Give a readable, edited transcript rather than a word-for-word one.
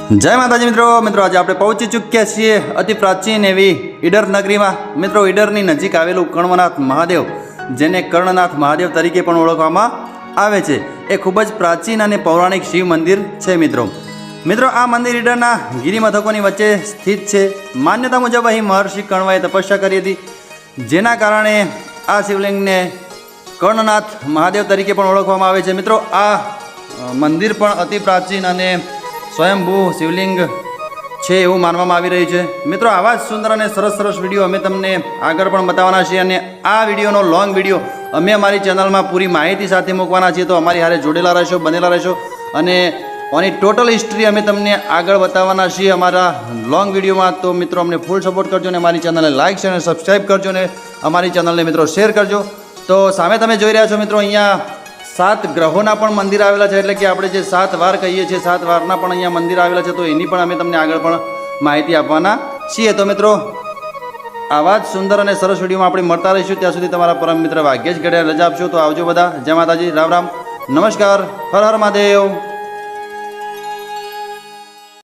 જય માતાજી મિત્રો આજે આપણે પહોંચી ચૂક્યા છીએ અતિ પ્રાચીન એવી ઈડર નગરીમાં। મિત્રો ઈડરની નજીક આવેલું કર્ણનાથ મહાદેવ, જેને કર્ણનાથ મહાદેવ તરીકે પણ ઓળખવામાં આવે છે, એ ખૂબ જ પ્રાચીન અને પૌરાણિક શિવ મંદિર છે। મિત્રો આ મંદિર ઈડરના ગિરિમથકોની વચ્ચે સ્થિત છે। માન્યતા મુજબ અહીં મહર્ષિ કર્ણવાએ તપસ્યા કરી હતી, જેના કારણે આ શિવલિંગને કર્ણનાથ મહાદેવ તરીકે પણ ઓળખવામાં આવે છે। મિત્રો આ મંદિર પણ અતિ પ્રાચીન અને સ્વયંભૂ શિવલિંગ છે એવું માનવામાં આવી રહ્યું છે। મિત્રો આવા જ સુંદર અને સરસ વિડીયો અમે તમને આગળ પણ બતાવવાના છીએ, અને આ વિડીયોનો લોંગ વિડીયો અમે અમારી ચેનલમાં પૂરી માહિતી સાથે મૂકવાના છીએ। તો અમારી હારે જોડેલા રહેશો, બનેલા રહેશો, અને ઓની ટોટલ હિસ્ટ્રી અમે તમને આગળ બતાવવાના છીએ અમારા લોંગ વિડીયોમાં। તો મિત્રો અમને ફૂલ સપોર્ટ કરજો, અને અમારી ચેનલને લાઇક અને સબસ્ક્રાઈબ કરજો, અને અમારી ચેનલને મિત્રો શેર કરજો। તો સામે તમે જોઈ રહ્યા છો મિત્રો, અહીંયા 7 ગ્રહોના પણ મંદિર આવેલા છે, એટલે કે આપણે જે 7 વાર કહીએ છીએ, 7 વારના પણ અહીંયા મંદિર આવેલા છે। તો એની પણ અમે તમને આગળ પણ માહિતી આપવાના છીએ। તો મિત્રો આવા જ સુંદર અને સરસ વિડીયોમાં આપણે મળતા રહીશું। ત્યાં સુધી તમારા પરમ મિત્ર ભાગ્યેશ ગઢિયા રજા આપશો। તો આવજો બધા। જય માતાજી, રામ રામ, નમસ્કાર, હર હર મહાદેવ।